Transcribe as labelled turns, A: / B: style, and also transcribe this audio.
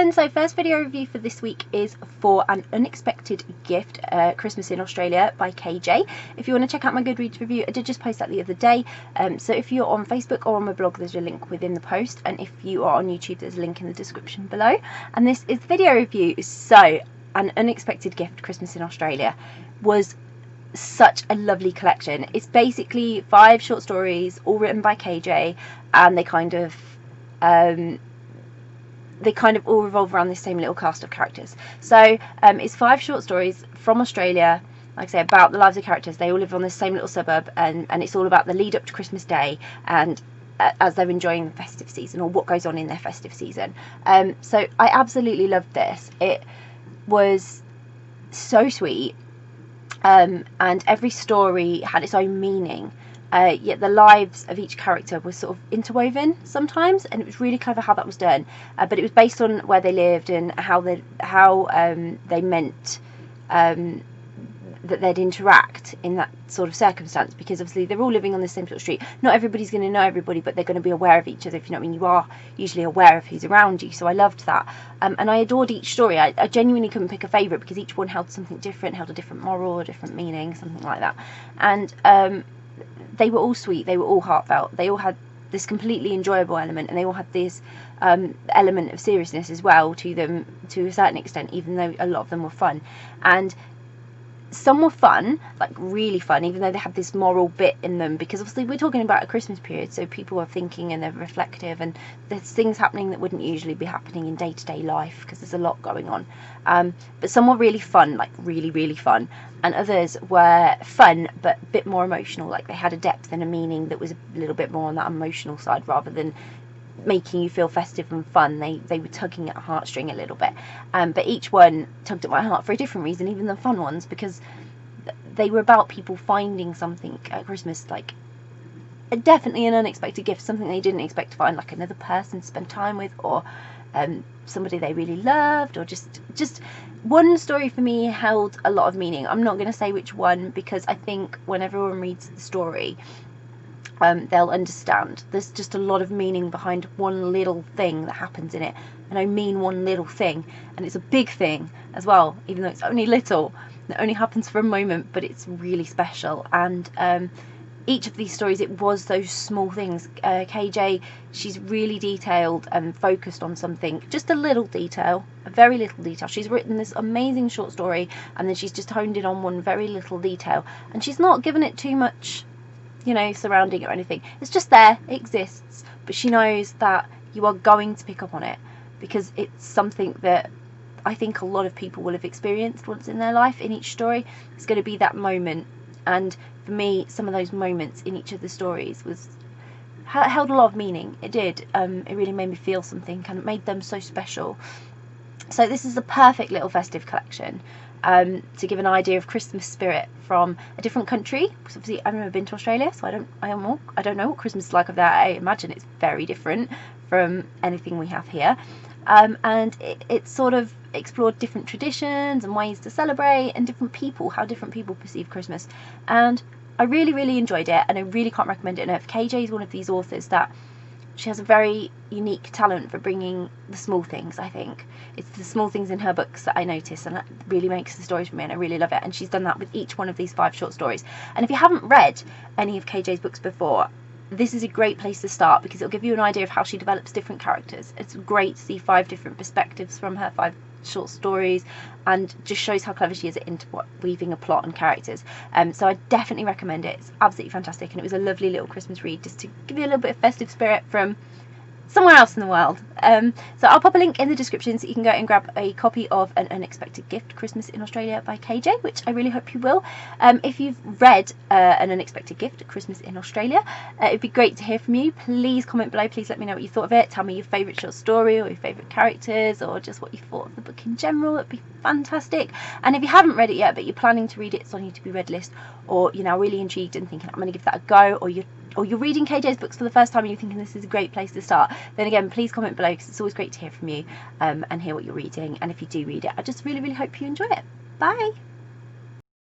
A: everyone, so first video review for this week is for An Unexpected Gift, Christmas in Australia by KJ. If you want to check out my Goodreads review, I did just post that the other day, so if you're on Facebook or on my blog there's a link within the post, and if you are on YouTube there's a link in the description below. And this is the video review. So An Unexpected Gift, Christmas in Australia was such a lovely collection. It's basically 5 short stories all written by KJ, and they kind of all revolve around this same little cast of characters. So it's 5 short stories from Australia, like I say, about the lives of characters. They all live on this same little suburb, and it's all about the lead up to Christmas Day and as they're enjoying the festive season, or what goes on in their festive season. So I absolutely loved this. It was so sweet, and every story had its own meaning. Yet the lives of each character was sort of interwoven sometimes, and it was really clever how that was done. But it was based on where they lived and how they meant that they'd interact in that sort of circumstance, because obviously they're all living on the same sort of street. Not everybody's going to know everybody, but they're going to be aware of each other, if you know what I mean. You are usually aware of who's around you, so I loved that. And I adored each story. I genuinely couldn't pick a favourite, because each one held something different, held a different moral, a different meaning, something like that. And they were all sweet, they were all heartfelt, they all had this completely enjoyable element, and they all had this element of seriousness as well to them, to a certain extent, even though a lot of them were fun. And some were fun, like really fun, even though they had this moral bit in them, because obviously we're talking about a Christmas period, so people are thinking and they're reflective, and there's things happening that wouldn't usually be happening in day-to-day life, because there's a lot going on. But some were really fun, like really fun, and others were fun but a bit more emotional, like they had a depth and a meaning that was a little bit more on that emotional side rather than making you feel festive and fun. They were tugging at a heartstring a little bit, but each one tugged at my heart for a different reason, even the fun ones, because they were about people finding something at Christmas, like definitely an unexpected gift, something they didn't expect to find, like another person to spend time with, or somebody they really loved, or just one story for me held a lot of meaning. I'm not going to say which one, because I think when everyone reads the story they'll understand. There's just a lot of meaning behind one little thing that happens in it, and I mean one little thing, and it's a big thing as well, even though it's only little. It only happens for a moment, but it's really special. And each of these stories, it was those small things. KJ, she's really detailed and focused on something, just a little detail, a very little detail. She's written this amazing short story, and then she's just honed in on one very little detail, and she's not given it too much, you know, surrounding it or anything. It's just there, it exists, but she knows that you are going to pick up on it, because it's something that I think a lot of people will have experienced once in their life. In each story it's going to be that moment, and for me some of those moments in each of the stories held a lot of meaning. It did. It really made me feel something, and it made them so special. So this is a perfect little festive collection to give an idea of Christmas spirit from a different country, because obviously I've never been to Australia, so I don't know what Christmas is like over there. I imagine it's very different from anything we have here. And it sort of explored different traditions and ways to celebrate, and different people, how different people perceive Christmas. And I really enjoyed it, and I really can't recommend it enough. KJ is one of these authors that she has a very unique talent for bringing the small things. I think it's the small things in her books that I notice, and that really makes the stories for me, and I really love it. And she's done that with each one of these 5 short stories. And if you haven't read any of KJ's books before, this is a great place to start, because it'll give you an idea of how she develops different characters. It's great to see 5 different perspectives from her 5 short stories, and just shows how clever she is at weaving a plot and characters. So I definitely recommend it. It's absolutely fantastic, and it was a lovely little Christmas read, just to give you a little bit of festive spirit from somewhere else in the world. So I'll pop a link in the description so you can go and grab a copy of An Unexpected Gift, Christmas in Australia by KJ, which I really hope you will. If you've read An Unexpected Gift, Christmas in Australia, it'd be great to hear from you. Please comment below, please let me know what you thought of it. Tell me your favourite short story, or your favourite characters, or just what you thought of the book in general. It'd be fantastic. And if you haven't read it yet, but you're planning to read it, it's on your to be read list, or you're now really intrigued and thinking I'm going to give that a go, or you're reading KJ's books for the first time and you're thinking this is a great place to start, then again, please comment below, because it's always great to hear from you and hear what you're reading. And if you do read it, I just really hope you enjoy it. Bye!